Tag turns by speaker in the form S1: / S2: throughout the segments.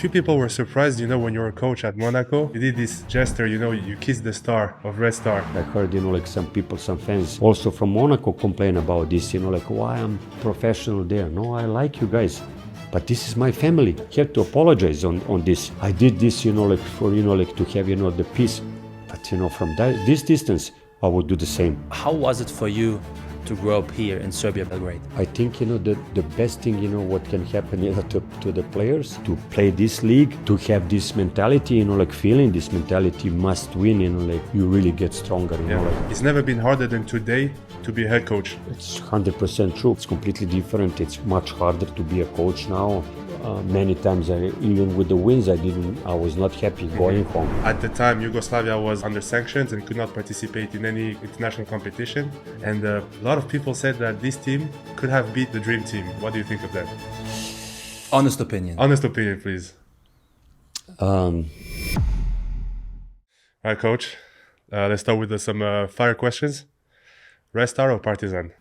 S1: Few people were surprised, when you were a coach at Monaco. You did this gesture, you kissed the star of Red Star.
S2: I heard, like some people, some fans also from Monaco complain about this, like why I'm professional there. No, I like you guys, but this is my family. I have to apologize on this. I did this, like for, like to have, the peace. But, from this distance, I would do the same.
S3: How was it for you to grow up here in Serbia, Belgrade?
S2: I think, the best thing, what can happen, to the players, to play this league, to have this mentality, like feeling this mentality must win, like you really get stronger,
S1: It's never been harder than today to be a head coach.
S2: It's 100% true. It's completely different. It's much harder to be a coach now. Many times, even with the wins, I was not happy going home.
S1: At the time, Yugoslavia was under sanctions and could not participate in any international competition. And a lot of people said that this team could have beat the dream team. What do you think of that?
S3: Honest opinion.
S1: Honest opinion, please. All right, coach. Let's start with some fire questions. Red Star or Partizan?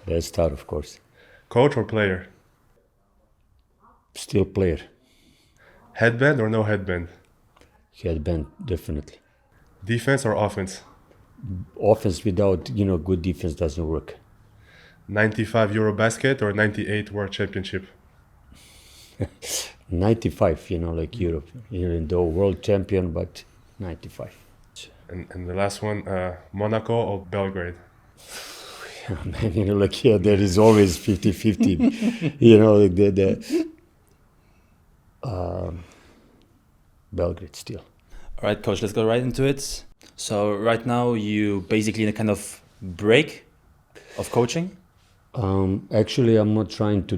S2: Red Star, of course.
S1: Coach or player?
S2: Still player.
S1: Headband or no headband?
S2: Headband, definitely.
S1: Defense or offense?
S2: Offense without, good defense doesn't work.
S1: 95 Eurobasket or 98 World Championship?
S2: 95, like Europe. Even though world champion, but 95.
S1: And the last one, Monaco or Belgrade?
S2: Man, there is always 50-50. Belgrade still.
S3: All right, coach, let's go right into it. So right now you basically in a kind of break of coaching?
S2: Actually, I'm not trying to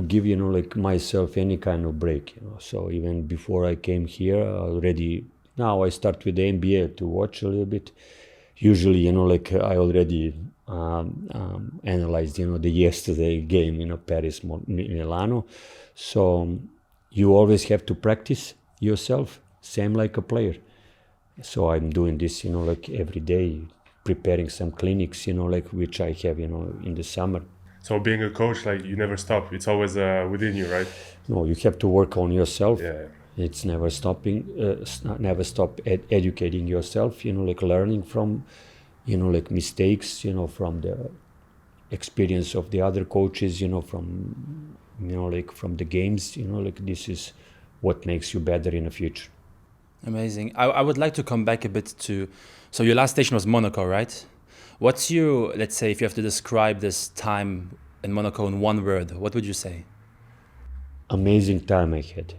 S2: give, like myself any kind of break. So even before I came here, now I start with the NBA to watch a little bit. Usually, like I already analyzed, the yesterday game, Paris, Milano. So you always have to practice yourself, same like a player. So I'm doing this, like every day, preparing some clinics, like which I have, in the summer.
S1: So being a coach, like you never stop. It's always within you, right?
S2: No, you have to work on yourself.
S1: Yeah.
S2: It's never stopping, never stop educating yourself, like learning from, like mistakes, from the experience of the other coaches, from, like from the games, like this is what makes you better in the future.
S3: Amazing. I would like to come back a bit to, so your last station was Monaco, right? What's your, let's say, if you have to describe this time in Monaco in one word, what would you say?
S2: Amazing time I had.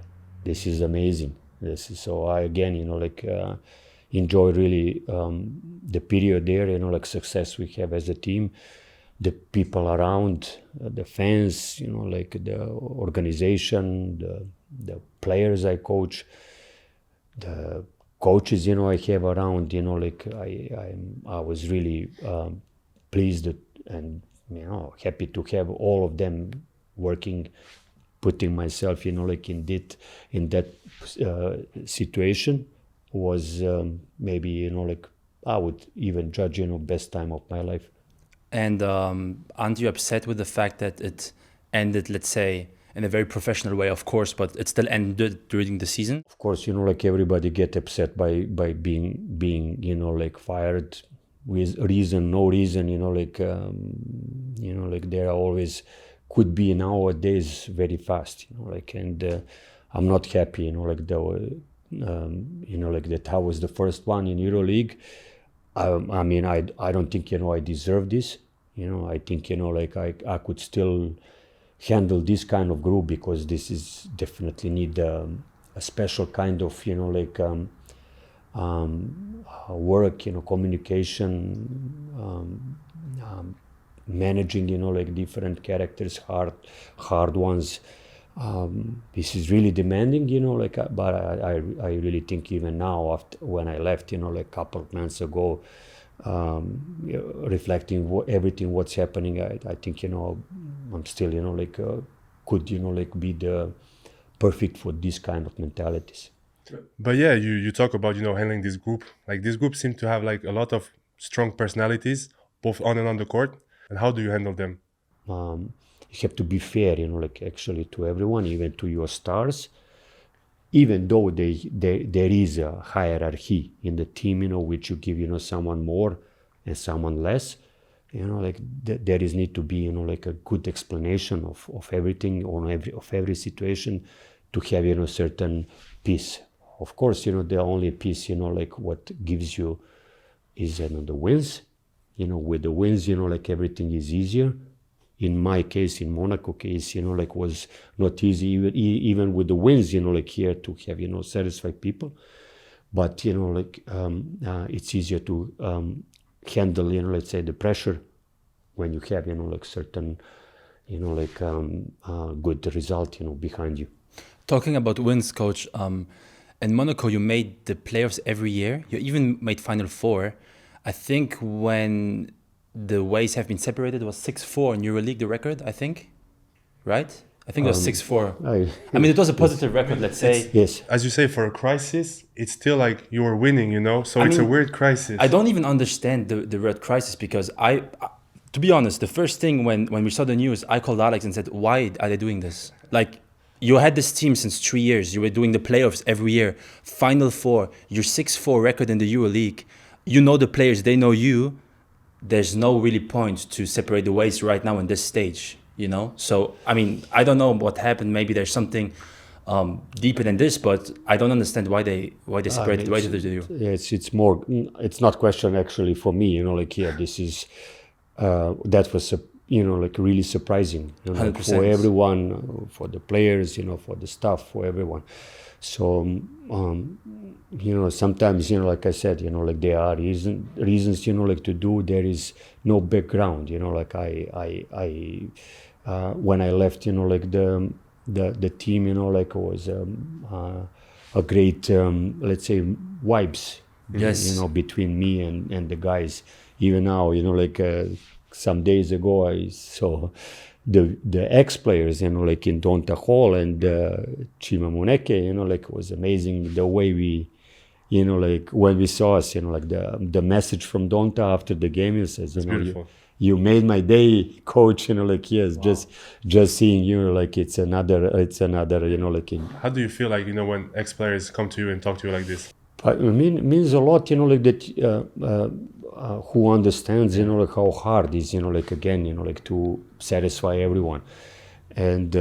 S2: This is amazing. So I, again, enjoy really the period there, like success we have as a team, the people around, the fans, like the organization, the players I coach, the coaches, I have around, like I was really pleased and, happy to have all of them working, putting myself, like in that situation was maybe, like I would even judge, best time of my life.
S3: And aren't you upset with the fact that it ended, let's say, in a very professional way, of course, but it still ended during the season?
S2: Of course, like everybody get upset by being like fired with reason, no reason, like there are always could be nowadays very fast, and I'm not happy, like that I was the first one in EuroLeague. I mean, I don't think, I deserve this. I think, like I could still handle this kind of group because this is definitely need a special kind of, work, communication, managing, like different characters, hard ones. This is really demanding, but I really think even now, after when I left, like a couple of months ago, reflecting everything what's happening, I think, I'm still, could, be the perfect for this kind of mentalities.
S1: But yeah, you talk about, handling this group. Like this group seems to have like a lot of strong personalities, both on and on the court. And how do you handle them?
S2: You have to be fair, actually to everyone, even to your stars. even though there is a hierarchy in the team, which you give, someone more and someone less, there is need to be, like a good explanation of everything, of every situation, to have, certain peace. Of course, the only peace, like what gives you is, the wins. With the wins, like everything is easier. In my case, in Monaco case, like was not easy even with the wins, like here to have, satisfied people. But, it's easier to handle, let's say the pressure when you have, like certain, good result, behind you.
S3: Talking about wins, coach, in Monaco, you made the playoffs every year. You even made Final Four. I think when the ways have been separated, it was 6-4 in EuroLeague, the record, I think, right? I think it was 6-4. I mean, it was a positive record, let's say.
S2: Yes.
S1: As you say, for a crisis, it's still like you were winning, So it's a weird crisis.
S3: I don't even understand the word crisis, because to be honest, the first thing when we saw the news, I called Alex and said, why are they doing this? Like, you had this team since 3 years. You were doing the playoffs every year. Final Four, your 6-4 record in the EuroLeague. You know the players, they know you. There's no really point to separate the ways right now in this stage, So, I mean, I don't know what happened. Maybe there's something deeper than this, but I don't understand why they separated. Why did they do?
S2: Yes, it's not question actually for me, like here, this is, that was, like really surprising, like for everyone, for the players, for the staff, for everyone. So, sometimes, like I said, like there are reasons, like to do, there is no background, like I when I left, like the team, like it was a great, let's say, vibes,
S3: yes,
S2: between me and the guys. Even now, like some days ago, I saw the ex-players, like in Donta Hall and Chima Moneke, like it was amazing the way we, like when we saw us, like the message from Donta after the game, he says, you made my day, coach, like yes, wow. just seeing you, like it's another, like.
S1: How do you feel like, when ex-players come to you and talk to you like this?
S2: It means a lot, like that. Who understands, like how hard it is, like again, like to satisfy everyone. And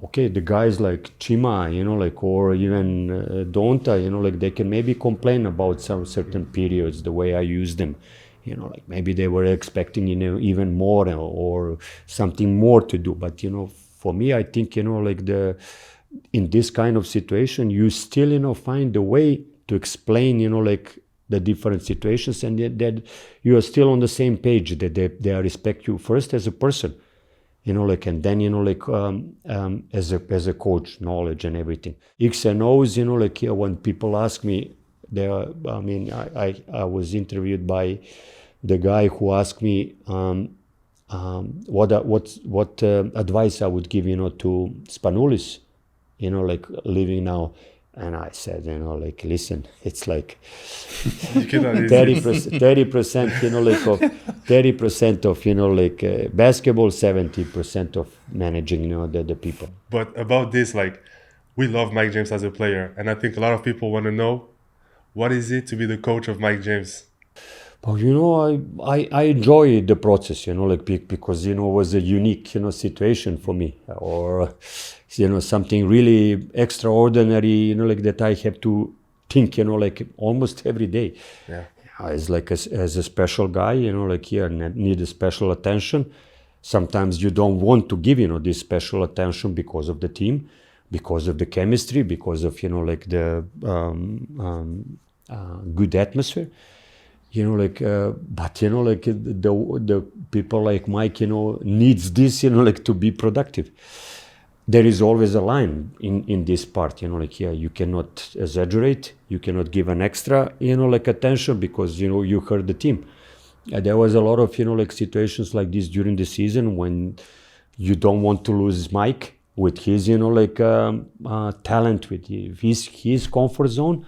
S2: okay, the guys like Chima, like, or even Donta, like they can maybe complain about some certain periods, the way I use them, like maybe they were expecting, even more or something more to do. But, for me, I think, like in this kind of situation, you still, find a way to explain, like the different situations, and that you are still on the same page, that they respect you first as a person, like, and then, like as a coach, knowledge and everything. X and O's, like when people ask me, I was interviewed by the guy who asked me what advice I would give, to Spanoulis, like living now. And I said, like, listen, it's like 30%, like of 30% of, like basketball, 70% of managing, the people.
S1: But about this, like, we love Mike James as a player, and I think a lot of people want to know, what is it to be the coach of Mike James?
S2: Well, I enjoy the process, like, because, it was a unique, situation for me, or, something really extraordinary, like that I have to think, like almost every day.
S1: Yeah.
S2: As like as a special guy, like here, need a special attention. Sometimes you don't want to give, this special attention because of the team, because of the chemistry, because of, like the good atmosphere. Like, but, like the people like Mike, needs this, like to be productive. There is always a line in this part, like here, you cannot exaggerate, you cannot give an extra, like attention because, you hurt the team. There was a lot of, like situations like this during the season when you don't want to lose Mike with his, like talent, with his comfort zone,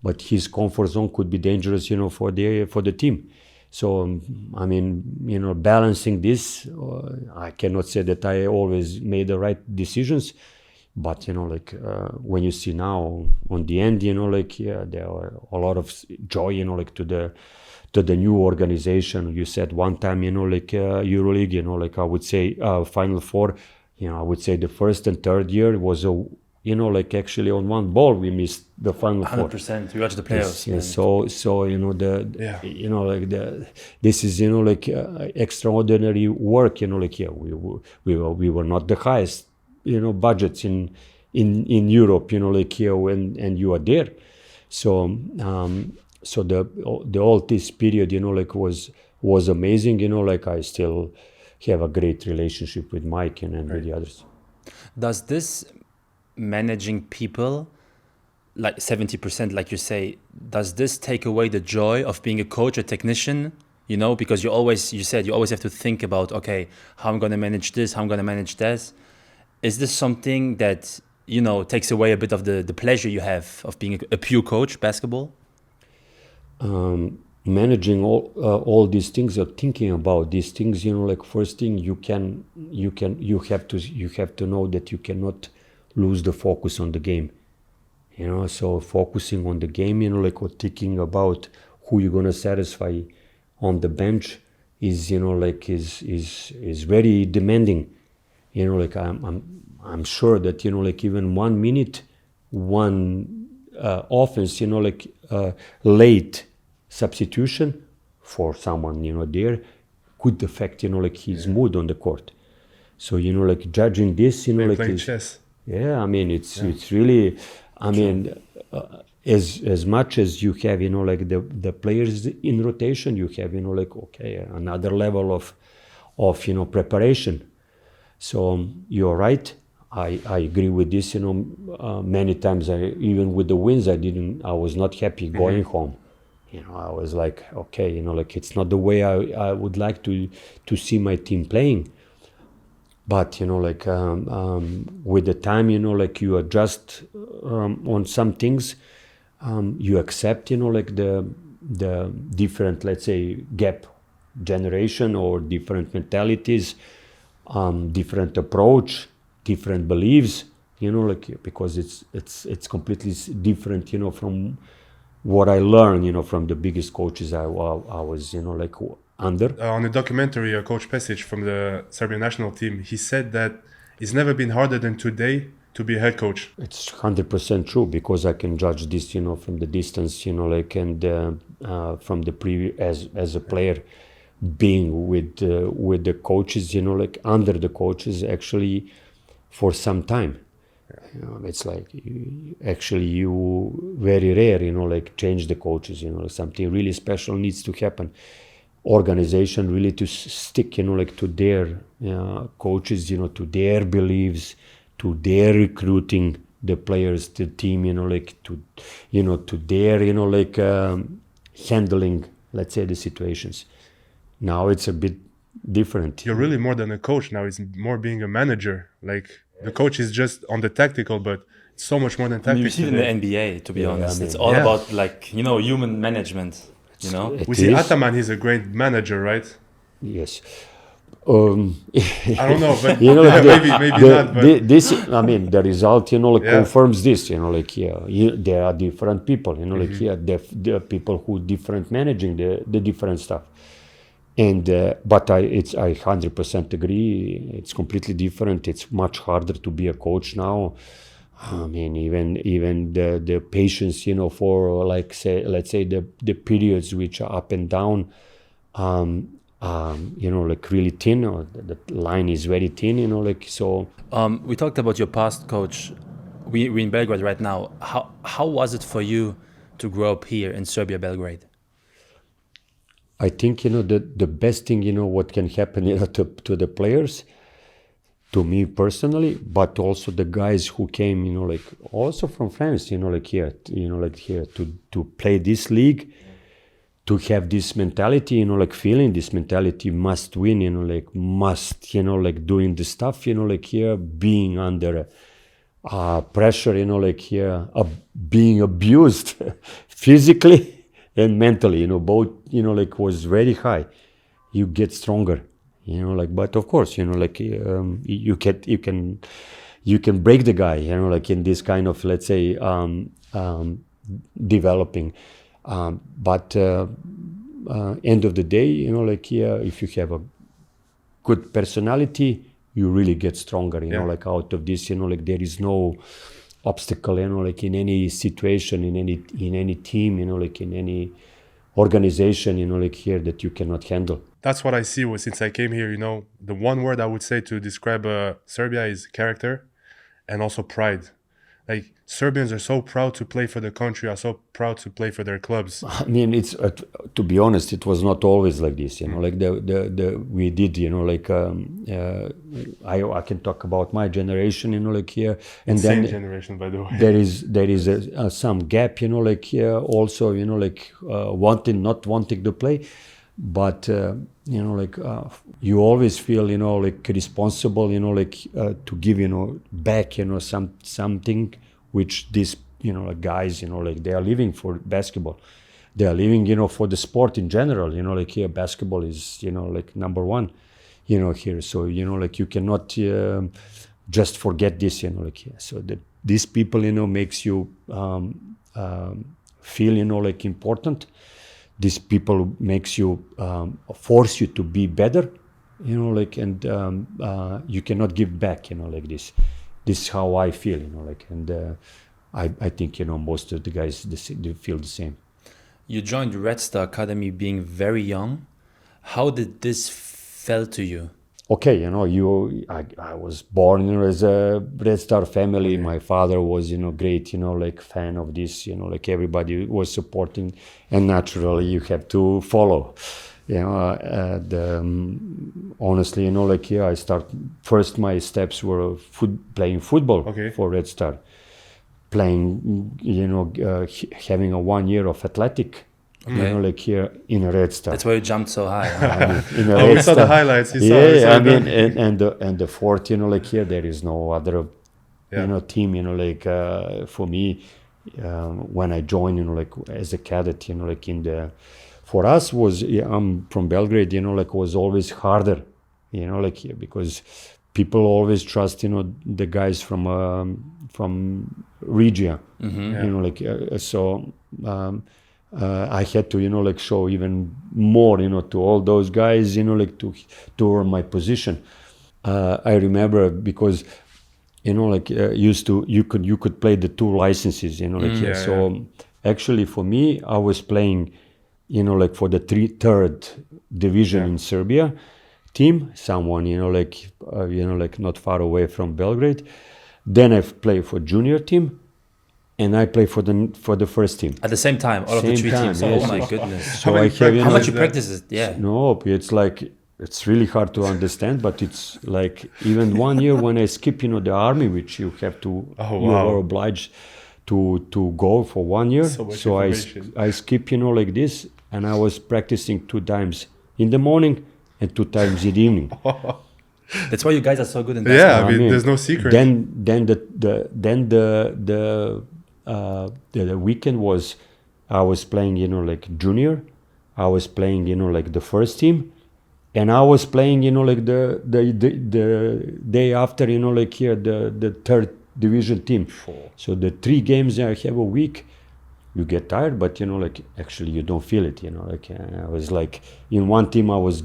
S2: but his comfort zone could be dangerous, for the team. So, balancing this, I cannot say that I always made the right decisions, But, when you see now on the end, there are a lot of joy, to the new organization. You said one time, EuroLeague, I would say Final Four, I would say the first and third year was actually on one ball we missed the Final Four.
S3: 100%. We watched the playoffs.
S2: Yes. So this is extraordinary work. We were not the highest budgets in Europe. And you are there. So the all this period was amazing. I still have a great relationship with Mike and with the others.
S3: Does this managing people, like 70%, like you say, does this take away the joy of being a coach, a technician? Because you said you always have to think about, okay, how I'm going to manage this, how I'm going to manage this. Is this something that, takes away a bit of the pleasure you have of being a pure coach, basketball?
S2: Managing all these things or thinking about these things, first thing you have to know that you cannot lose the focus on the game. So focusing on the game, or thinking about who you're gonna satisfy on the bench is is very demanding. I'm sure that even 1 minute, one offense, late substitution for someone there could affect his mood on the court. So judging this,
S1: playing chess.
S2: Yeah, it's really, as much as you have the players in rotation, you have another level of preparation. So you're right. I agree with this. Many times, even with the wins, I was not happy going home. I was like, okay, it's not the way I would like to see my team playing. But with the time, you adjust on some things. You accept, the different, let's say, gap generation or different mentalities, different approach, different beliefs. Because it's completely different, from what I learned, from the biggest coaches I was, under.
S1: On a documentary, Coach Pesic from the Serbian national team, he said that it's never been harder than today to be a head coach.
S2: It's 100% true, because I can judge this, from the distance, and from the previous as a player, being with the coaches, under the coaches, actually for some time. It's like you very rare, change the coaches. Something really special needs to happen. Organization really to stick, to their coaches, to their beliefs, to their recruiting the players, the team, to their, handling, let's say, the situations. Now it's a bit different.
S1: You're really more than a coach now. It's more being a manager. Like the coach is just on the tactical, but it's so much more than tactical.
S3: You see it in the NBA, to be honest. It's all about human management.
S1: We see Ataman, he's a great manager, right?
S2: Yes.
S1: I don't know, but maybe not. But
S2: the result, confirms this. There are different people. There are people who different managing the different stuff. And but I 100% agree. It's completely different. It's much harder to be a coach now. Even the patience, for let's say the periods which are up and down, really thin, or the line is very thin, so.
S3: We talked about your past coach. We're in Belgrade right now. How was it for you to grow up here in Serbia, Belgrade?
S2: I think, the best thing, what can happen, to the players, to me personally, but also the guys who came, also from France, here to play this league, to have this mentality, feeling this mentality must win, must, doing the stuff, here, being under pressure, here, being abused physically and mentally, both, was very high. You get stronger. But of course, you can you can break the guy, you know, like in this kind of, let's say, developing. But end of the day, you know, like if you have a good personality, you really get stronger, you know, like out of this, you know, like there is no obstacle, you know, like in any situation, in any team, you know, like in any organization, you know, like here that you cannot handle.
S1: That's what I see since I came here, you know. The one word I would say to describe Serbia is character and also pride. Like, Serbians are so proud to play for the country, are so proud to play for their clubs.
S2: I mean, it's to be honest, it was not always like this, you know. Like we did, you know, like I can talk about my generation, you know, like here, and
S1: Same
S2: then
S1: generation, by the way.
S2: there is some gap, you know, like here also, you know, like not wanting to play, but you know, like you always feel, you know, like responsible, you know, like to give, you know, back, you know, something which these, you know, like guys, you know, like they are living for basketball. They are living, you know, for the sport in general, you know, like here basketball is, you know, like number one, you know, here. So, you know, like you cannot just forget this, you know, like here. So these people, you know, makes you feel, you know, like important. These people makes you force you to be better, you know, like, and you cannot give back, you know, like this. This is how I feel, you know, like, and I think, you know, most of the guys they feel the same.
S3: You joined Red Star Academy being very young. How did this feel to you?
S2: Okay, you know, I was born, you know, as a Red Star family. My father was, you know, great, you know, like fan of this, you know, like everybody was supporting, and naturally you have to follow. You know, honestly, you know, like I first my steps were playing football for Red Star, playing, you know, having a 1 year of athletic. You know, like here in a Red Star.
S3: That's why you jumped so high.
S2: In a Red
S1: we saw the highlights.
S2: I mean, and the fourth, you know, like here there is no other, you know, team. You know, like for me, when I joined, you know, like as a cadet, you know, like for us was I'm from Belgrade, you know, like was always harder, you know, like here because people always trust, you know, the guys from Regia, you know, like so. I had to, you know, like show even more, you know, to all those guys, you know, like to earn my position. I remember because, you know, like you could play the two licenses, you know, like so. Actually, for me, I was playing, you know, like for the third division in Serbia team. Someone, you know, like not far away from Belgrade. Then I played for junior team. And I play for the first team
S3: at the same time. All of the three teams.
S2: Yes.
S3: Oh my goodness!
S2: So I have,
S3: how much you practice it? Yeah.
S2: No, it's like it's really hard to understand. But it's like even 1 year when I skip, you know, the army, which you have to, you are obliged to go for 1 year. So I skip, you know, like this, and I was practicing 2 times in the morning and 2 times in the evening.
S3: That's why you guys are so good in basketball.
S1: Yeah, I mean, there's no secret.
S2: Then the weekend was I was playing, you know, like junior. I was playing, you know, like the first team, and I was playing, you know, like the day after, you know, like here the third division team. So the 3 games I have a week. You get tired, but, you know, like actually you don't feel it, you know, like I was like in one team I was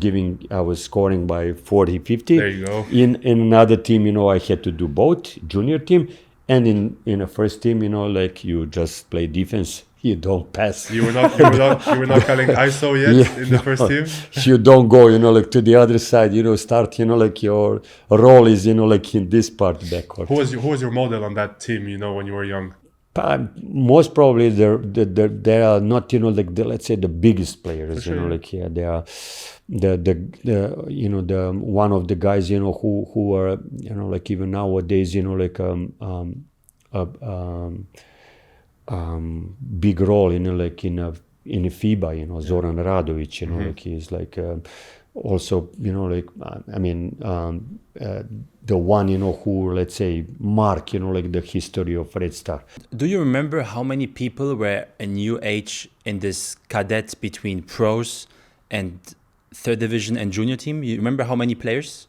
S2: scoring by 40, 50.
S1: There you go.
S2: In another team, you know, I had to do both, junior team, and in a first team, you know, like you just play defense, you don't pass.
S1: You were not calling ISO yet in the first team?
S2: You don't go, you know, like to the other side, you know, start, you know, like your role is, you know, like in this part backward.
S1: Who was your model on that team, you know, when you were young?
S2: Most probably they are not, you know, like let's say the biggest players, you know, like they are the you know, the one of the guys, you know, who are, you know, like even nowadays, you know, like big role, you know, like in a FIBA, you know, Zoran Radovic, you know, like he's like also, you know, like I mean the one, you know, who, let's say, mark, you know, like the history of Red Star.
S3: Do you remember how many people were a new age in this cadet between pros and third division and junior team? You remember how many players?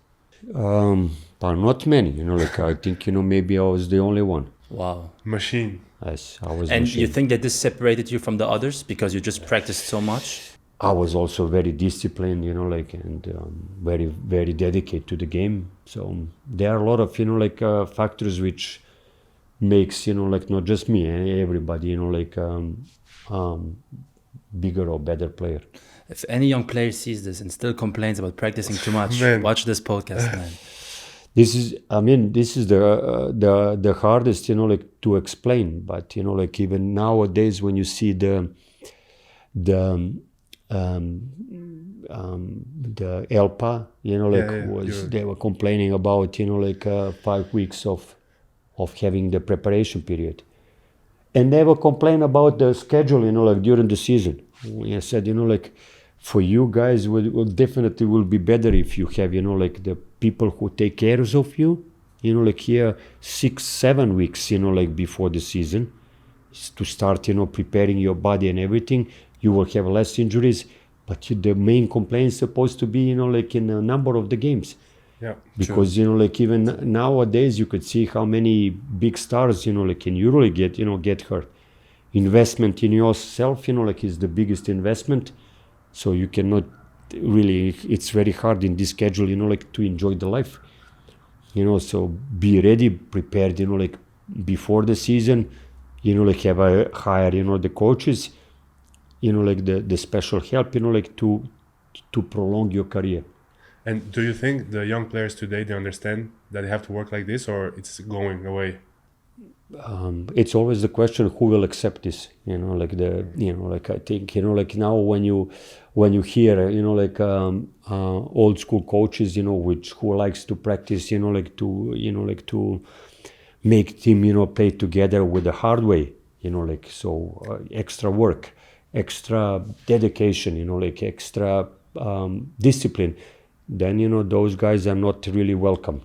S2: But not many, you know, like I think, you know, maybe I was the only one.
S3: Wow.
S1: Machine.
S2: Yes, I was.
S3: And
S2: machine.
S3: you think that this separated you from the others because you just practiced so much?
S2: I was also very disciplined, you know, like, and very, very dedicated to the game. So there are a lot of, you know, like factors which makes, you know, like not just me, everybody, you know, like bigger or better player.
S3: If any young player sees this and still complains about practicing too much,
S1: Man.
S3: watch this podcast, man.
S2: This is, I mean, this is the hardest, you know, like to explain. But you know, like even nowadays, when you see the ELPA, you know, like they were complaining about, you know, like 5 weeks of having the preparation period, and they were complaining about the schedule, you know, like during the season. I said, you know, like for you guys, will definitely will be better if you have, you know, like the people who take care of you, you know, like here 6-7 weeks, you know, like before the season, to start, you know, preparing your body and everything. You will have less injuries, but the main complaint is supposed to be, you know, like in a number of the games.
S1: Yeah.
S2: Because, you know, like even nowadays you could see how many big stars, you know, like in Euroleague get hurt. Investment in yourself, you know, like is the biggest investment. So you cannot really, it's very hard in this schedule, you know, like to enjoy the life. You know, so be ready, prepared, you know, like before the season, you know, like have a hire, you know, the coaches, you know, like the special help, you know, like to prolong your career.
S1: And do you think the young players today, they understand that they have to work like this, or it's going away?
S2: It's always the question who will accept this, you know, like you know, like I think, you know, like now when you hear, you know, like old school coaches, you know, who likes to practice, you know, like to make team, you know, play together with the hard way, you know, like so extra work, extra dedication, you know, like extra discipline, then, you know, those guys are not really welcome.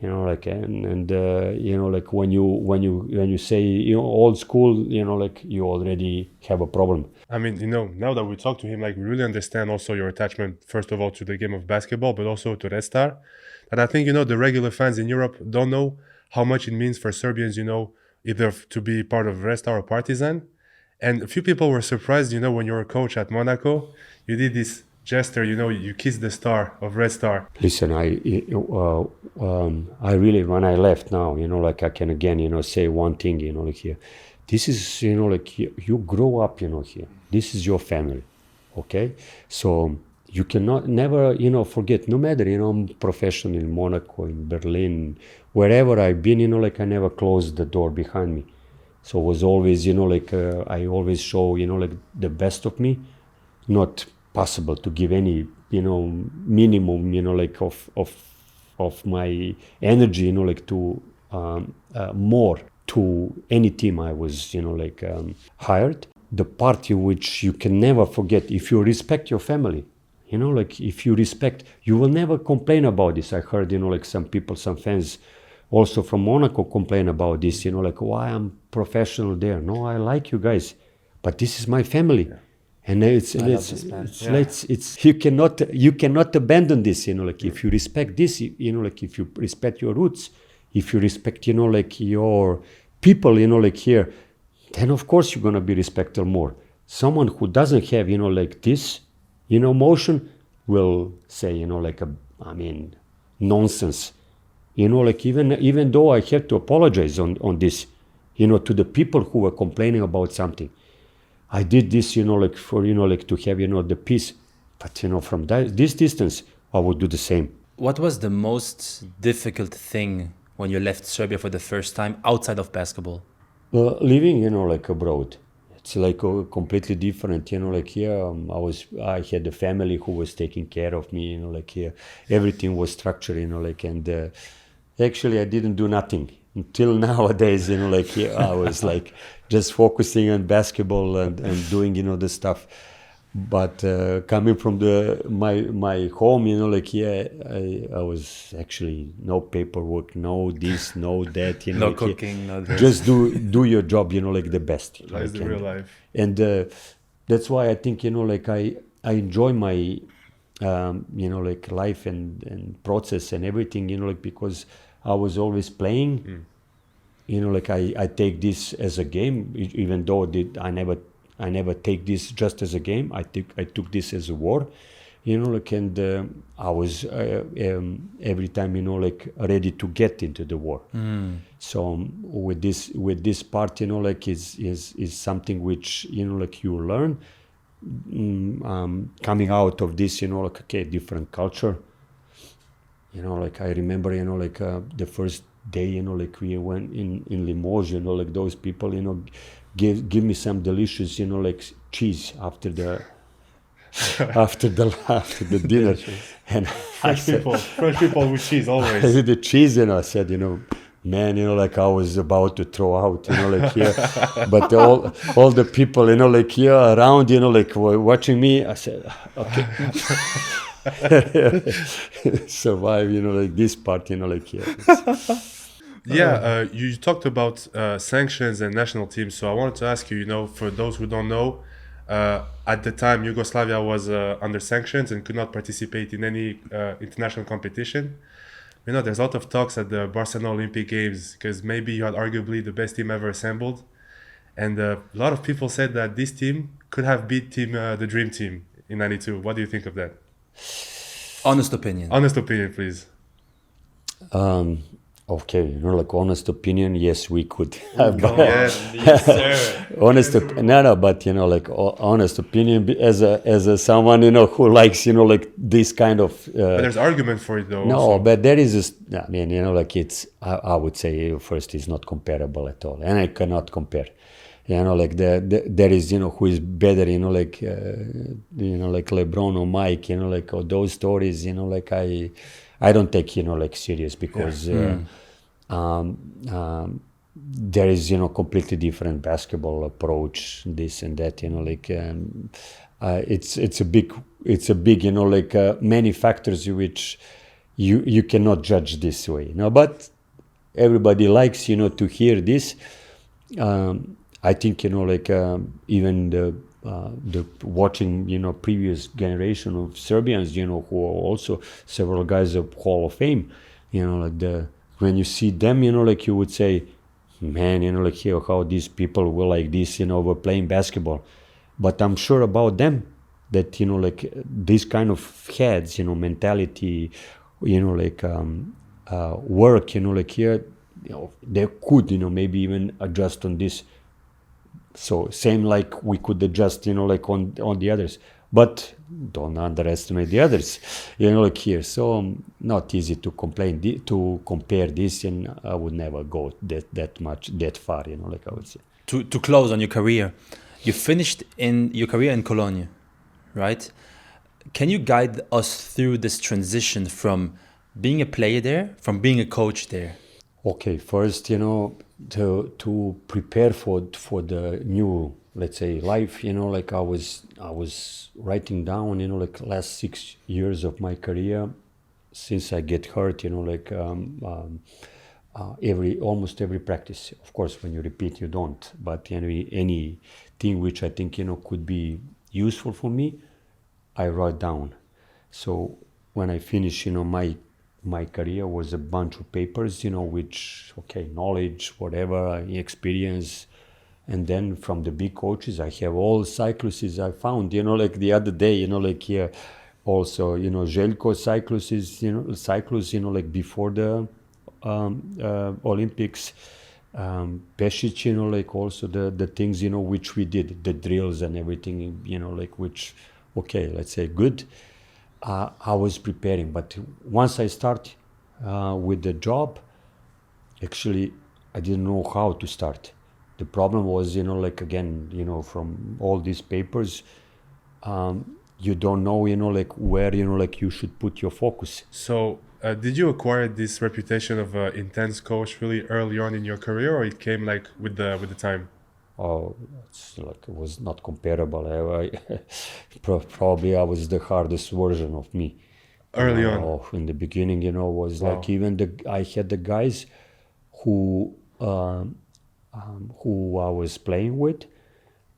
S2: You know, like and you know, like when you say, you know, old school, you know, like you already have a problem.
S1: I mean, you know, now that we talk to him, like we really understand also your attachment, first of all, to the game of basketball, but also to Red Star. And I think, you know, the regular fans in Europe don't know how much it means for Serbians, you know, either to be part of Red Star or Partizan. And a few people were surprised, you know, when you were a coach at Monaco, you did this gesture, you know, you kissed the star of Red Star.
S2: Listen, I really, when I left now, you know, like I can again, you know, say one thing, you know, like here, this is, you know, like you grow up, you know, here, this is your family, okay? So you cannot, never, you know, forget, no matter, you know, I'm professional in Monaco, in Berlin, wherever I've been, you know, like I never closed the door behind me. So it was always, you know, like I always show, you know, like the best of me, not possible to give any, you know, minimum, you know, like of my energy, you know, like to more to any team I was, you know, like hired. The part which you can never forget, if you respect your family, you know, like if you respect, you will never complain about this. I heard, you know, like some people, some fans also from Monaco complain about this, you know, like why I'm professional there. No, I like you guys, but this is my family. Yeah. And it's you cannot abandon this, you know, like if you respect this, you know, like if you respect your roots, if you respect, you know, like your people, you know, like here, then of course you're gonna be respected more. Someone who doesn't have, you know, like this, you know, motion will say, you know, like nonsense, you know, like even though I had to apologize on this, you know, to the people who were complaining about something. I did this, you know, like for, you know, like to have, you know, the peace. But, you know, from this distance, I would do the same.
S3: What was the most difficult thing when you left Serbia for the first time outside of basketball?
S2: Living, you know, like abroad. It's like completely different, you know, like here I had a family who was taking care of me, you know, like here everything was structured, you know, like, and actually I didn't do nothing. Until nowadays, you know, like here I was like just focusing on basketball and doing, you know, the stuff. But coming from my home, you know, like here I was actually no paperwork, no this, no that, you know,
S3: no
S2: like
S3: cooking,
S2: here,
S3: no this.
S2: just do your job, you know, like the best. You know,
S1: That's
S2: like,
S1: the real life.
S2: And that's why I think, you know, like I enjoy my you know, like life and process and everything, you know, like because I was always playing, you know, like I take this as a game, even though I never take this just as a game. I took this as a war, you know, like, and I was every time, you know, like ready to get into the war. So with this part, you know, like is something which, you know, like you learn coming out of this, you know, like, okay, different culture. You know, like I remember, you know, like the first day, you know, like we went in Limoges, you know, like those people, you know, give me some delicious, you know, like cheese after the after the dinner, and
S1: French people with cheese always.
S2: the cheese, and I said, you know, man, you know, like I was about to throw out, you know, like here, but all the people, you know, like here around, you know, like were watching me. I said, okay. Survive, you know, like this part, you know, like here.
S1: You talked about sanctions and national teams, so I wanted to ask you, you know, for those who don't know, at the time Yugoslavia was under sanctions and could not participate in any international competition. You know, there's a lot of talks at the Barcelona Olympic Games because maybe you had arguably the best team ever assembled, and a lot of people said that this team could have beat the Dream Team in '92. What do you think of that?
S3: Honest opinion.
S1: Honest opinion, please.
S2: Okay, you know, like honest opinion, yes, we could have.
S3: Yes, sir.
S2: No, but you know, like honest opinion as someone, you know, who likes, you know, like this kind of.
S1: But there's argument for it though.
S2: No,
S1: also.
S2: but there is. I mean, you know, like it's. I would say first, it's not comparable at all, and I cannot compare. You know, like there is, you know, who is better, you know, like LeBron or Mike, you know, like all those stories, you know, like I don't take, you know, like serious because there is, you know, completely different basketball approach, this and that, you know, like it's a big, you know, like many factors which you cannot judge this way, you know, but everybody likes, you know, to hear this. I think, you know, like even the watching, you know, previous generation of Serbians, you know, who are also several guys of Hall of Fame, you know, like when you see them, you know, like you would say, man, you know, like here how these people were like this, you know, were playing basketball. But I'm sure about them that, you know, like this kind of heads, you know, mentality, you know, like work, you know, like here, you know, they could, you know, maybe even adjust on this. So same like we could adjust, you know, like on the others, but don't underestimate the others, you know, like here. So not easy to compare this, and I would never go that far, you know, like I would say.
S3: To close on your career, you finished in your career in Cologne, right? Can you guide us through this transition from being a player there, from being a coach there?
S2: Okay, first, you know, to prepare for the new, let's say, life, you know, like I was writing down, you know, like last 6 years of my career since I get hurt, you know, like almost every practice. Of course, when you repeat, you don't, but anything which I think, you know, could be useful for me, I write down. So when I finish, you know, my career was a bunch of papers, you know, which, okay, knowledge, whatever, experience. And then from the big coaches, I have all cycluses I found, you know, like the other day, you know, like here also, you know, Željko cycluses, you know, like before the Olympics, Pešić, you know, like also the things, you know, which we did, the drills and everything, you know, like which, okay, let's say good. I was preparing, but once I start with the job, actually, I didn't know how to start. The problem was, you know, like again, you know, from all these papers, you don't know, you know, like where, you know, like you should put your focus.
S1: So, did you acquire this reputation of an intense coach really early on in your career, or it came like with the time?
S2: Oh, it's like it was not comparable. Probably I was the hardest version of me.
S1: Early on.
S2: In the beginning, you know, was like even I had the guys who I was playing with,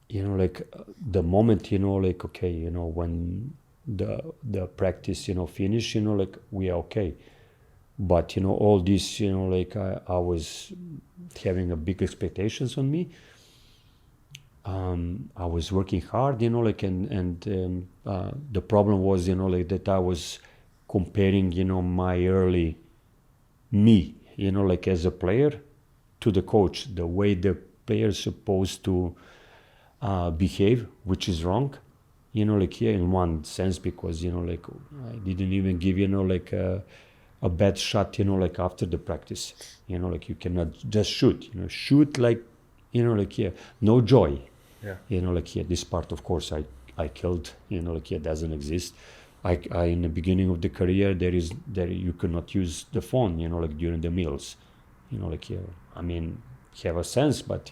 S2: you know, like the moment, you know, like, okay, you know, when the practice, finish, like we are okay. But all this, like I was having a big expectations on me. I was working hard, like, and the problem was, like that I was comparing, my early me, like as a player, to the coach, the way the player is supposed to behave, which is wrong, like here in one sense, because, like I didn't even give, like a bad shot, like after the practice, like you cannot just shoot, shoot like, like here, no joy.
S1: Yeah.
S2: Like here, this part, of course, I killed, like here doesn't exist. I in the beginning of the career, there you cannot use the phone, like during the meals, like here. I mean, have a sense, but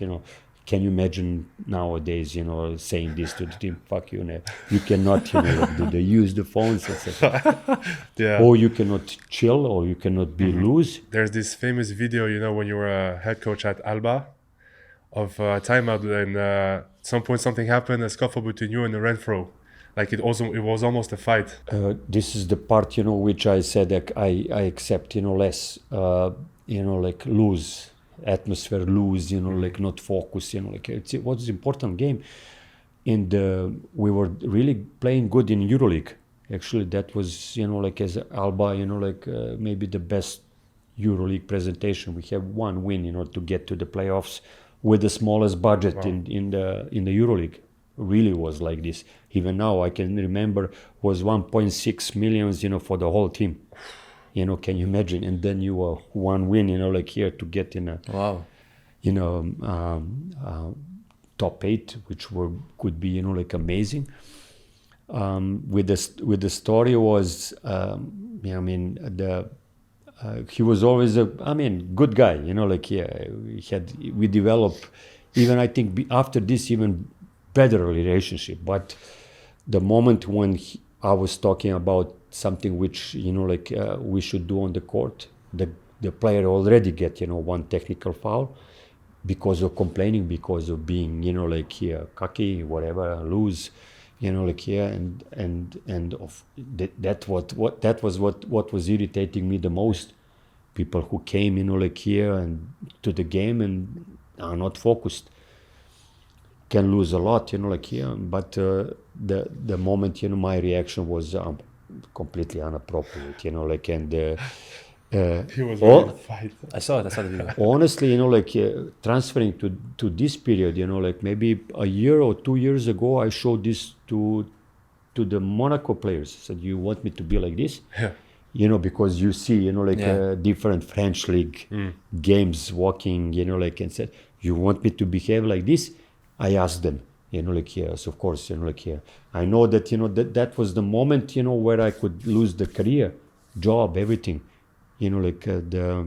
S2: can you imagine nowadays, saying this to the team? Fuck you, you cannot, like, they use the phones, etc.
S1: Yeah.
S2: Or you cannot chill, or you cannot be loose.
S1: There's this famous video, when you were a head coach at Alba, of timeout, and at some point something happened, a scuffle between you and the Renfro. Like it was almost a fight.
S2: This is the part, which I said that I accept, less, like lose atmosphere, lose, like not focus, like it was an important game. And we were really playing good in EuroLeague. Actually, that was, like as Alba, like maybe the best EuroLeague presentation. We have one win, to get to the playoffs with the smallest budget.
S1: Wow.
S2: in the EuroLeague. Really was like this. Even now I can remember was 1.6 million, for the whole team. Can you imagine? And then you were one win, like here to get in a top 8, which could be, like amazing. With the story was, he was always good guy, like we developed, even I think after this, even better relationship. But the moment when I was talking about something which, like we should do on the court, the player already get, one technical foul because of complaining, because of being, like here, cocky, whatever, loose, like here, and of that was what was irritating me the most. People who came, like here and to the game and are not focused can lose a lot, like here. But the moment, my reaction was completely inappropriate, like, and
S1: He was ready to fight.
S3: I saw the video.
S2: honestly, like transferring to this period, like maybe a year or 2 years ago, I showed this to the Monaco players. I said, you want me to be like this?
S1: Yeah.
S2: Because you see, like different French league games walking, like, and said, you want me to behave like this? I asked them, like, yes, of course, like, yeah. I know that, that was the moment, where I could lose the career, job, everything, like the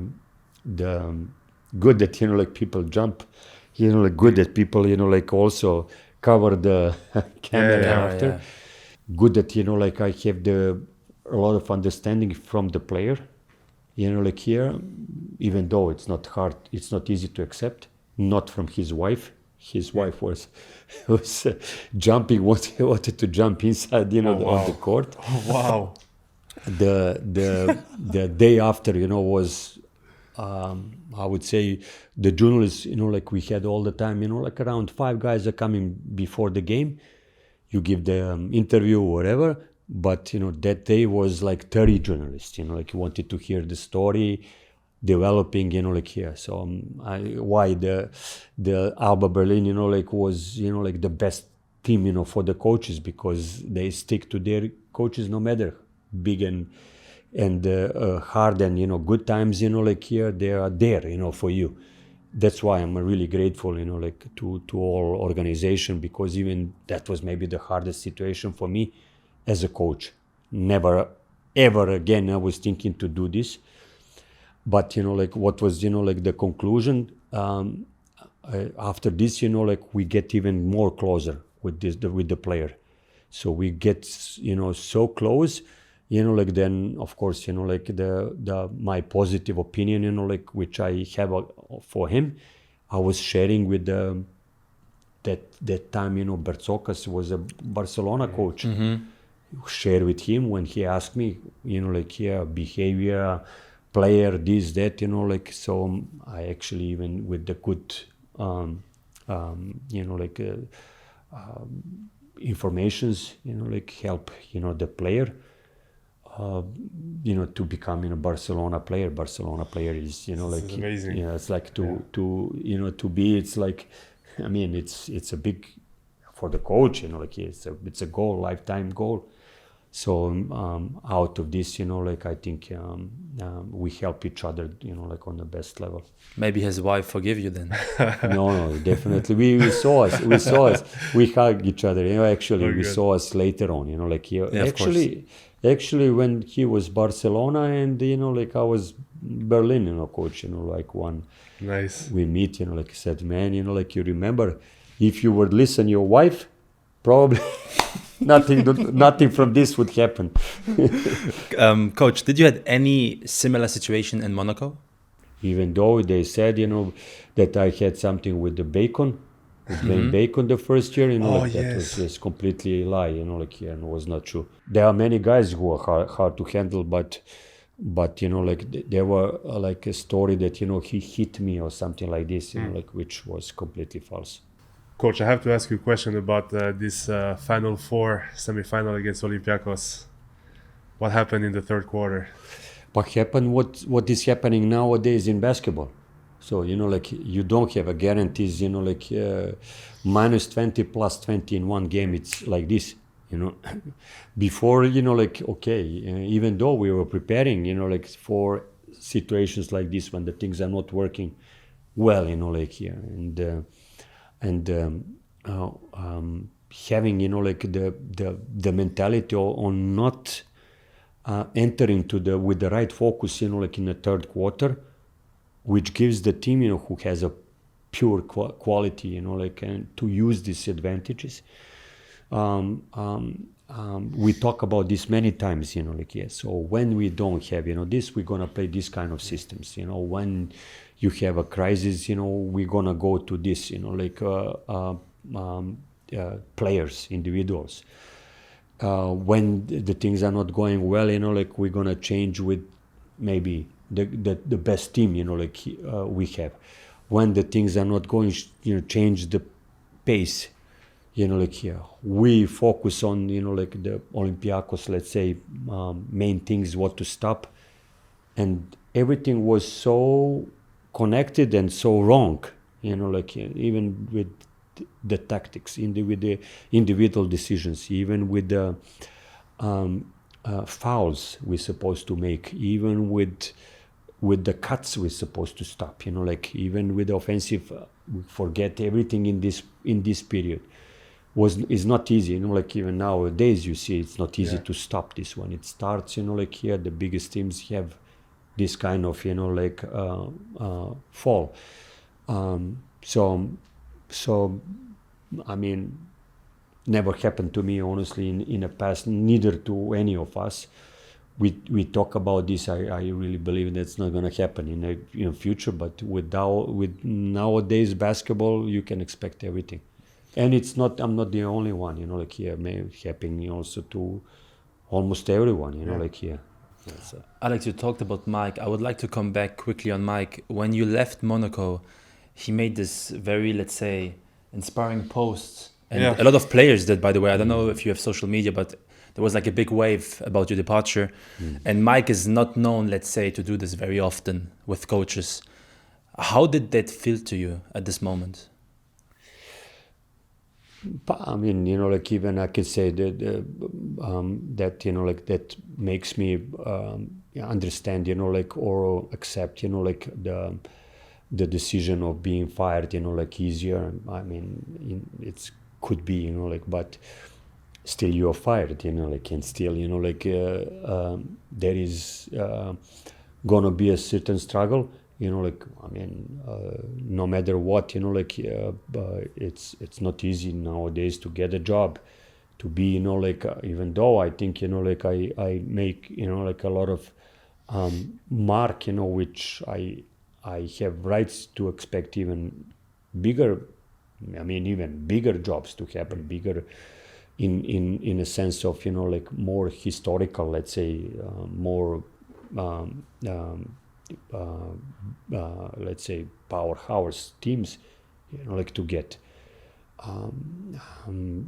S2: good that, like people jump, like good that people, like also cover the camera after.
S3: Yeah.
S2: Good that, like I have a lot of understanding from the player, like here, even though it's not hard, it's not easy to accept, not from his wife. His wife was jumping, wanted to jump inside, on the court.
S1: Oh, wow.
S2: The day after, was, I would say, the journalists, like we had all the time, like around 5 guys are coming before the game. You give the interview or whatever, but, that day was like 30 journalists, like you wanted to hear the story, developing, like here. So why the Alba Berlin, like was, like the best team, for the coaches, because they stick to their coaches no matter big and hard and good times, like here they are there, for you. That's why I'm really grateful, like to all organization, because even that was maybe the hardest situation for me as a coach. Never ever again I was thinking to do this. But, like what was, like the conclusion, after this, like we get even more closer with the player. So we get, so close, like then, of course, like my positive opinion, like which I have for him, I was sharing with that time, Bertzokas was a Barcelona coach.
S3: Mm-hmm.
S2: share with him when he asked me, behavior, player, this, that, so I actually, even with the good, informations, help, the player, to become, Barcelona player. Barcelona player is,
S1: It's amazing.
S2: it's like to be, it's like, it's a big, for the coach, it's a goal, lifetime goal. So out of this, I think we help each other, on the best level.
S3: Maybe his wife forgive you then.
S2: No, definitely. We saw us. We hugged each other. Actually,
S1: Very
S2: we
S1: good.
S2: saw us later on.
S3: of
S2: Actually, when he was Barcelona and I was Berlin, coach. One
S1: Nice.
S2: we meet. He said, man, you remember, if you would listen your wife, probably nothing from this would happen.
S3: Coach, did you had any similar situation in Monaco?
S2: Even though they said, that I had something with the bacon, with bacon the first year,
S1: Oh,
S2: that
S1: yes.
S2: was just completely a lie, and was not true. There are many guys who are hard to handle, but there were like a story that, he hit me or something like this, which was completely false.
S1: Coach, I have to ask you a question about this Final Four semi-final against Olympiakos. What happened in the third quarter?
S2: What happened? What is happening nowadays in basketball? So you don't have a guarantees. Minus 20 plus 20 in one game. It's like this. Before okay. Even though we were preparing, for situations like this when the things are not working well, here and having the mentality on not entering with the right focus, in the third quarter, which gives the team, who has a pure quality, and to use these advantages. We talk about this many times, so when we don't have, this, we're gonna play this kind of systems, when you have a crisis, we're gonna go to this, players, individuals. When the things are not going well, we're gonna change with maybe the best team, we have. When the things are not going, change the pace, we focus on, the Olympiakos, let's say, main things, what to stop, and everything was so connected and so wrong, even with the tactics, with the individual decisions, even with the fouls we're supposed to make, even with the cuts we're supposed to stop, even with the offensive, we forget everything in this period. Is not easy, even nowadays you see it's not easy to stop this one. It starts, here the biggest teams have this kind of, fall. So never happened to me, honestly, in the past, neither to any of us. We talk about this. I really believe that's not going to happen in the future. But with nowadays basketball, you can expect everything. And it's not. I'm not the only one. Here, happening also to almost everyone. Here.
S3: Alex, you talked about Mike. I would like to come back quickly on Mike. When you left Monaco, he made this very, let's say, inspiring post. And a lot of players did, by the way. I don't know if you have social media, but there was like a big wave about your departure. And Mike is not known, let's say, to do this very often with coaches. How did that feel to you at this moment?
S2: Even I could say that that makes me understand, or accept, the decision of being fired, easier. It could be, but still you're fired, and still, there is gonna be a certain struggle. No matter what, it's not easy nowadays to get a job, to be, even though I think, I make, a lot of mark, which I have rights to expect even bigger, even bigger jobs to happen, bigger in a sense of, you know, like more historical, let's say, more let's say powerhouse teams, you know, like to get. You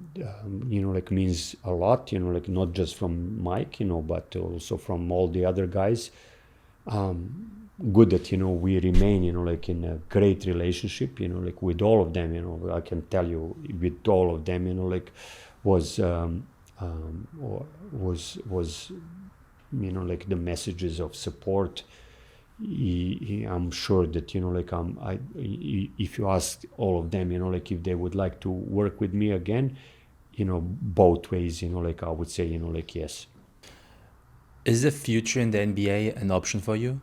S2: know, like means a lot, you know, like not just from Mike, you know, but also from all the other guys. Good that, you know, we remain, you know, like in a great relationship, you know, like with all of them, you know, I can tell you with all of them, you know, like was, you know, like the messages of support. I'm sure that, you know, like if you ask all of them, you know, like if they would like to work with me again, you know, both ways, you know, like I would say, you know, like yes.
S3: Is the future in the NBA an option for you?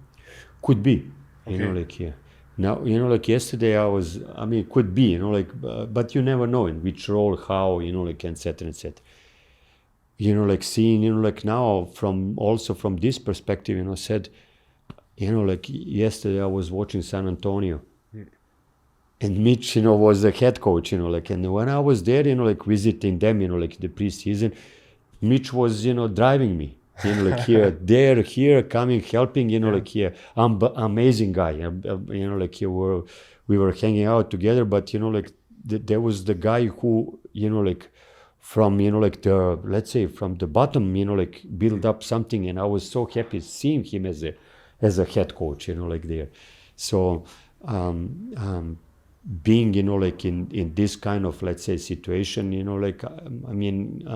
S2: Could be, you know, like yeah. Now, you know, like yesterday I mean, could be, you know, like, but you never know in which role, how, you know, like, et cetera, et cetera. You know, like seeing, you know, like now from this perspective, you know, said, you know, like yesterday I was watching San Antonio, and Mitch, you know, was the head coach, you know, like, and when I was there, you know, like visiting them, you know, like the preseason, Mitch was, you know, driving me, you know, like here, coming, helping, you know, like here, amazing guy, you know, like we were hanging out together, but, you know, like there was the guy who, you know, like from, you know, like let's say from the bottom, you know, like build up something, and I was so happy seeing him as a head coach, you know, like there. So being, you know, like in this kind of, let's say, situation, you know, like, I mean,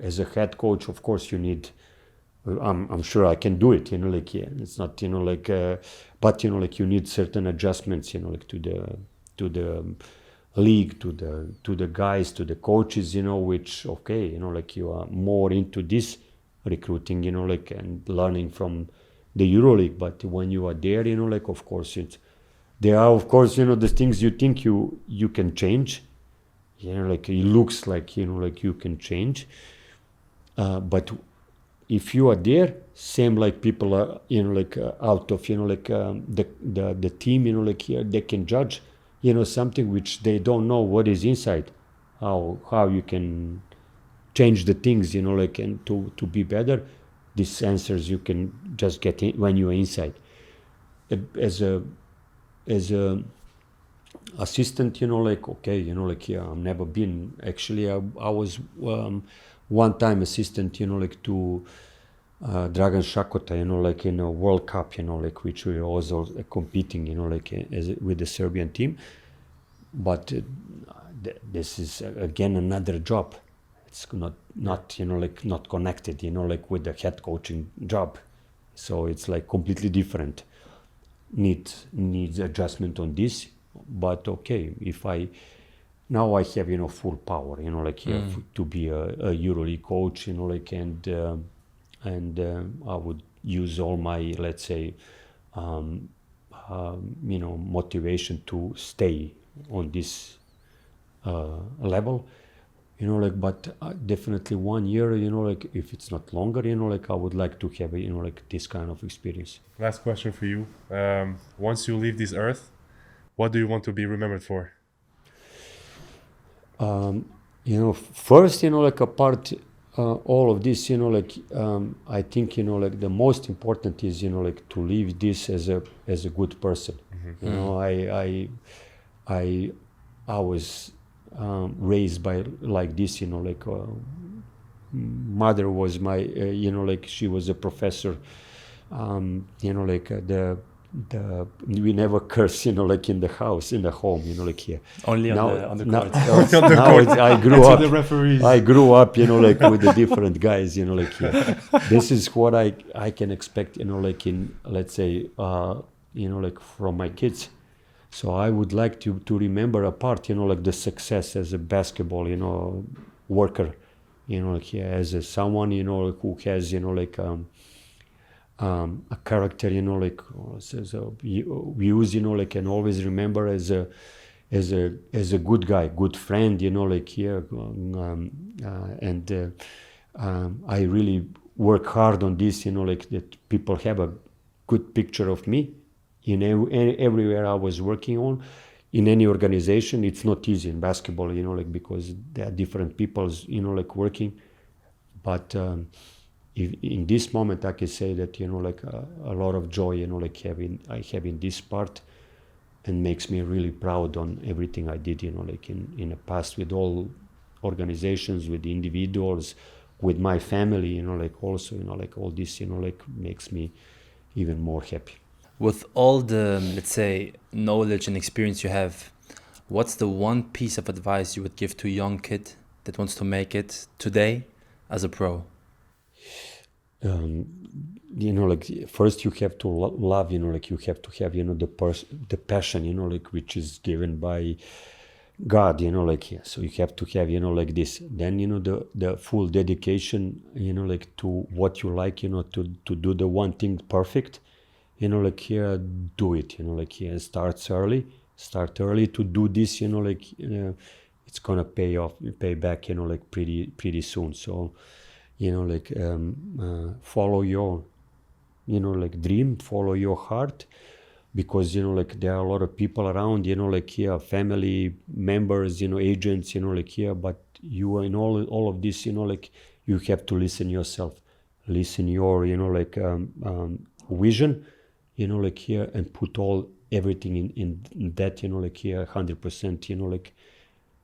S2: as a head coach, of course you need, I'm sure I can do it, you know, like, yeah, it's not, you know, like, but, you know, like you need certain adjustments, you know, like to the league, to the guys, to the coaches, you know, which, okay, you know, like you are more into this recruiting, you know, like, and learning from the EuroLeague, but when you are there, you know, like, of course there are, of course, you know, the things you think you can change, you know, like it looks like, you know, like you can change, but if you are there, same like people are, you know, like out of, you know, like the team, you know, like here they can judge, you know, something which they don't know what is inside, how you can change the things, you know, like, and to be better. These answers you can just get in when you're inside. As a assistant, you know, like, okay, you know, like, yeah, I've never been, actually, I was one time assistant, you know, like to Dragan Šakota, you know, like in a World Cup, you know, like, which we were also competing, you know, like with the Serbian team. But this is, again, another job. It's not you know, like not connected, you know, like with the head coaching job. So it's like completely different. Needs adjustment on this, but okay, if now I have, you know, full power, you know, like here to be a EuroLeague coach, you know, like, and I would use all my, let's say, you know, motivation to stay on this level. You know, like, but definitely 1 year, you know, like, if it's not longer, you know, like, I would like to have, you know, like, this kind of experience.
S1: Last question for you. Once you leave this earth, what do you want to be remembered for?
S2: You know, first, you know, like, apart all of this, you know, like, I think, you know, like, the most important is, you know, like, to leave this as a good person. Mm-hmm. You know, I was raised by like this, you know, like mother was my, you know, like she was a professor, you know, like we never curse, you know, like in the house, in the home, you know, like here.
S3: Only on the court.
S2: I grew up, you know, like with the different guys, you know, like here. This is what I can expect, you know, like in, let's say, you know, like from my kids. So I would like to remember a part, you know, like the success as a basketball, you know, worker, you know, like as someone, you know, who has, you know, like a character, you know, like views, you know, like, and always remember as a good guy, good friend, you know, like here, and I really work hard on this, you know, like that people have a good picture of me in everywhere I was working on, in any organization, it's not easy in basketball, you know, like, because there are different peoples, you know, like, working. But if, in this moment, I can say that, you know, like, a lot of joy, you know, like, I have in this part, and makes me really proud on everything I did, you know, like, in the past, with all organizations, with individuals, with my family, you know, like, also, you know, like, all this, you know, like, makes me even more happy.
S3: With all the, let's say, knowledge and experience you have, what's the one piece of advice you would give to a young kid that wants to make it today as a pro?
S2: You know, like, first you have to love, you know, like, you have to have, you know, the passion, you know, like, which is given by God, you know, like, yeah. So you have to have, you know, like, this. Then, you know, the full dedication, you know, like, to what you like, you know, to do the one thing perfect, you know, like, here, do it, you know, like, here, start early to do this, you know, like, it's gonna pay back, you know, like, pretty soon. So, you know, like, follow your, you know, like, dream, follow your heart, because, you know, like, there are a lot of people around, you know, like, here, family members, you know, agents, you know, like, here, but you are in all of this, you know, like, you have to listen yourself, listen your, you know, like, vision, you know, like, here, and put everything in that, you know, like, here, 100%, you know, like,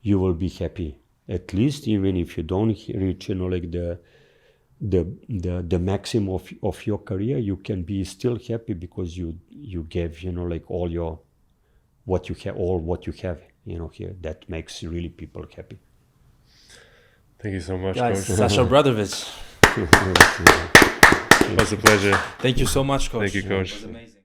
S2: you will be happy. At least, even if you don't reach, you know, like, the maximum of your career, you can be still happy, because you gave, you know, like, all what you have, you know, here. That makes really people happy.
S1: Thank you so much,
S3: Guys,
S1: Coach.
S3: Saša Obradovic.
S1: It was a pleasure.
S3: Thank you so much, Coach.
S1: Thank you, Coach.
S3: It was amazing.